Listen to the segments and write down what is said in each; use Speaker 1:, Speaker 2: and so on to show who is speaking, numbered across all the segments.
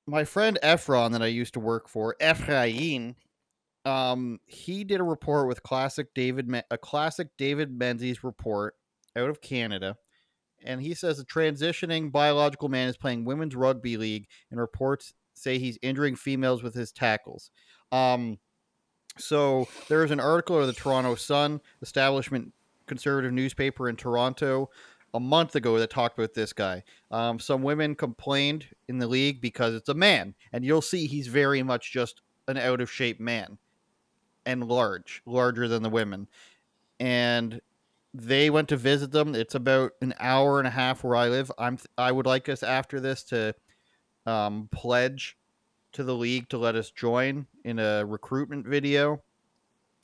Speaker 1: my friend Efron that I used to work for, Ephraim, he did a report with a classic David Menzies report out of Canada, and he says a transitioning biological man is playing women's rugby league, and reports say he's injuring females with his tackles. Um, so there's an article of the Toronto Sun, establishment conservative newspaper in Toronto, a month ago that talked about this guy. Some women complained in the league because it's a man, and you'll see he's very much just an out of shape man and larger than the women. And they went to visit them. It's about an hour and a half where I live. I would like us after this to pledge to the league to let us join in a recruitment video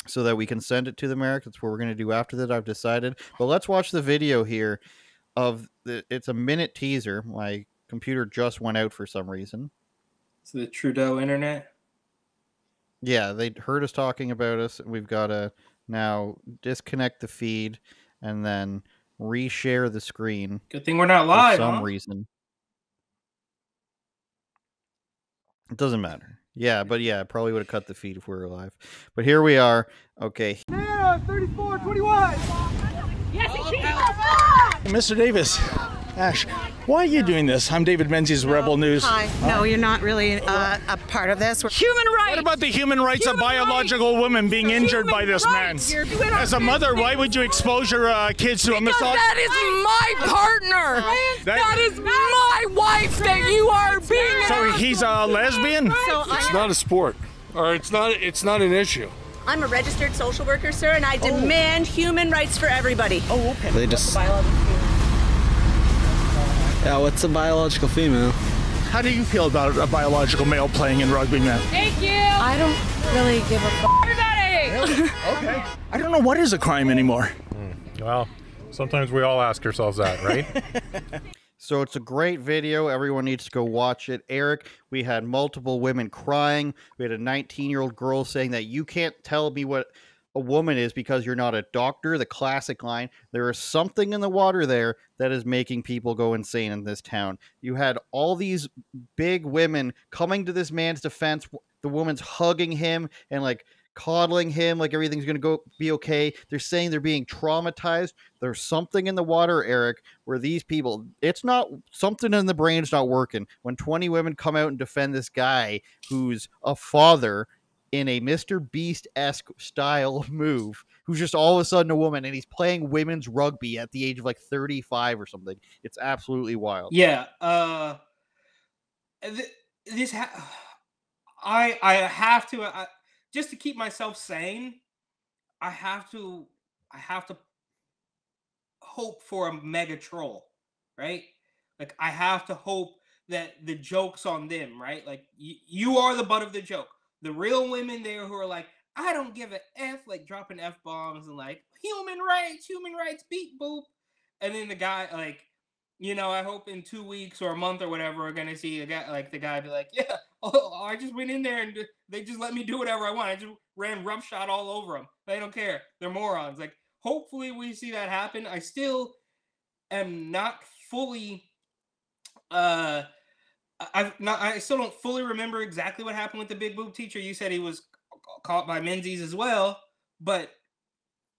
Speaker 1: so that we can send it to the Americans. That's what we're going to do after that, I've decided. But let's watch the video here it's a minute teaser. My computer just went out for some reason.
Speaker 2: It's the Trudeau internet.
Speaker 1: Yeah, they heard us talking about us. We've got to now disconnect the feed and then reshare the screen.
Speaker 2: Good thing we're not live,
Speaker 1: for some reason. It doesn't matter. Yeah, but yeah, probably would have cut the feed if we were live. But here we are. Okay.
Speaker 3: Yeah, 34-21.
Speaker 4: Yes,
Speaker 3: Mr. Davis, Ash, why are you doing this? I'm David Menzies, Rebel News.
Speaker 4: Hi. No, you're not really a part of this. We're human rights.
Speaker 3: What about the human rights of biological women being injured by this man? As a mother, why would you expose your kids to a
Speaker 4: Because
Speaker 3: massage?
Speaker 4: that is my partner. That is my wife that you are being.
Speaker 3: So he's a lesbian?
Speaker 5: It's not a sport, or it's not an issue.
Speaker 4: I'm a registered social worker, sir, and I demand human rights for everybody.
Speaker 3: Oh, okay.
Speaker 6: They just... Yeah, what's a biological female?
Speaker 3: How do you feel about a biological male playing in rugby, man?
Speaker 4: Thank you. I don't really give a f***. Everybody!
Speaker 3: Okay. I don't know what is a crime anymore.
Speaker 5: Well, sometimes we all ask ourselves that, right?
Speaker 1: So it's a great video. Everyone needs to go watch it. Eric, we had multiple women crying. We had a 19-year-old girl saying that you can't tell me what a woman is because you're not a doctor. The classic line. There is something in the water there that is making people go insane in this town. You had all these big women coming to this man's defense. The woman's hugging him and like coddling him like everything's going to be okay. They're saying they're being traumatized. There's something in the water, Eric, where these people, it's not, something in the brain's not working. When 20 women come out and defend this guy who's a father in a Mr. Beast-esque style move, who's just all of a sudden a woman, and he's playing women's rugby at the age of like 35 or something. It's absolutely wild.
Speaker 2: Yeah. I have to, just to keep myself sane, I have to hope for a mega troll, right? Like, I have to hope that the joke's on them, right? Like, you are the butt of the joke. The real women there who are like, I don't give a F, like dropping F-bombs and like, human rights, beep boop. And then the guy, like, you know, I hope in 2 weeks or a month or whatever, we're going to see the guy be like, yeah, I just went in there and they just let me do whatever I want. I just ran roughshod all over them. They don't care. They're morons. Like, hopefully we see that happen. I still am not fully, I still don't fully remember exactly what happened with the big boob teacher. You said he was caught by Menzies as well, but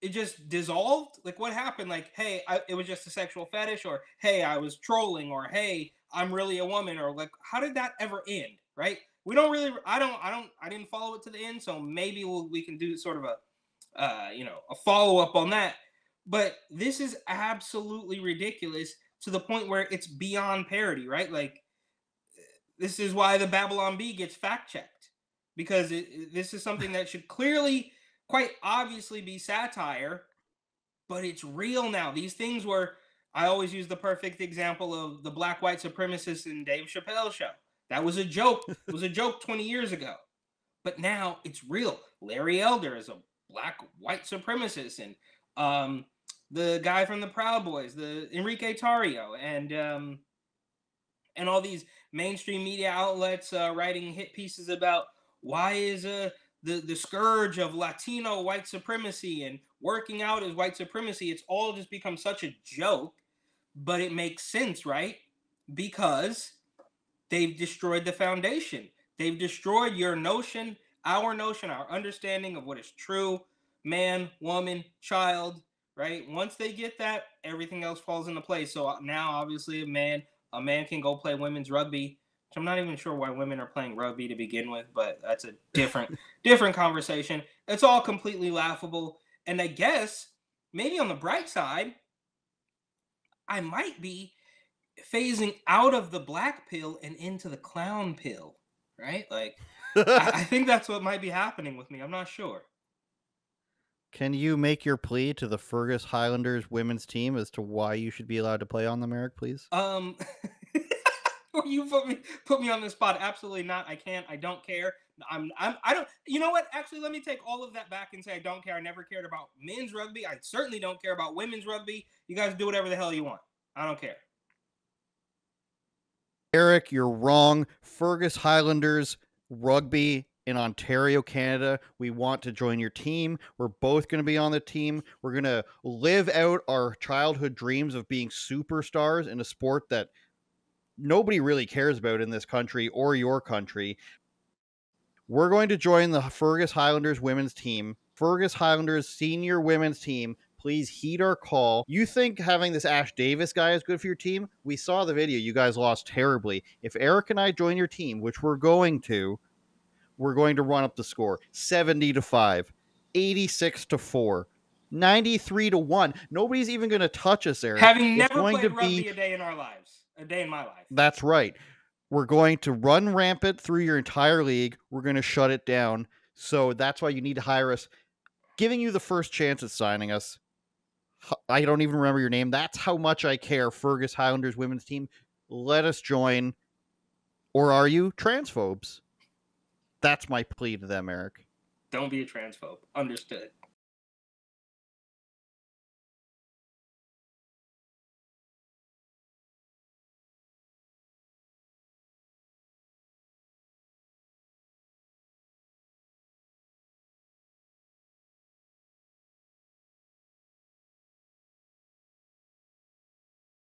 Speaker 2: it just dissolved. Like, what happened? Like, hey, it was just a sexual fetish, or hey, I was trolling, or hey, I'm really a woman, or like, how did that ever end? Right? We don't really. I didn't follow it to the end, so maybe we can do sort of a follow up on that. But this is absolutely ridiculous to the point where it's beyond parody, right? Like, this is why the Babylon Bee gets fact checked, because this is something that should clearly, quite obviously, be satire, but it's real now. These things were, I always use the perfect example of the black white supremacists in Dave Chappelle's show. That was a joke. It was a joke 20 years ago, but now it's real. Larry Elder is a black white supremacist, and the guy from the Proud Boys, the Enrique Tarrio, and all these mainstream media outlets writing hit pieces about why is the scourge of Latino white supremacy and working out as white supremacy. It's all just become such a joke, but it makes sense, right? Because they've destroyed the foundation. They've destroyed your notion, our understanding of what is true, man, woman, child, right? Once they get that, everything else falls into place. So now, obviously, a man can go play women's rugby. Which I'm not even sure why women are playing rugby to begin with, but that's a different conversation. It's all completely laughable. And I guess maybe on the bright side, I might be phasing out of the black pill and into the clown pill, right? Like, I think that's what might be happening with me. I'm not sure.
Speaker 1: Can you make your plea to the Fergus Highlanders women's team as to why you should be allowed to play on them, Eric, please?
Speaker 2: You put me on the spot. Absolutely not. I can't. I don't care. I don't. You know what? Actually, let me take all of that back and say I don't care. I never cared about men's rugby. I certainly don't care about women's rugby. You guys do whatever the hell you want. I don't care.
Speaker 1: Eric, you're wrong. Fergus Highlanders rugby in Ontario, Canada. We want to join your team. We're both going to be on the team. We're going to live out our childhood dreams of being superstars in a sport that nobody really cares about in this country or your country. We're going to join the Fergus Highlanders women's team. Fergus Highlanders senior women's team. Please heed our call. You think having this Ash Davis guy is good for your team? We saw the video. You guys lost terribly. If Eric and I join your team, which we're going to run up the score. 70-5, 86-4, 93-1. Nobody's even going to touch us, Eric.
Speaker 2: Having never played rugby a day in our lives. A day in my life.
Speaker 1: That's right. We're going to run rampant through your entire league. We're going to shut it down. So that's why you need to hire us. Giving you the first chance at signing us. I don't even remember your name. That's how much I care. Fergus Highlanders women's team. Let us join. Or are you transphobes? That's my plea to them, Eric.
Speaker 2: Don't be a transphobe. Understood.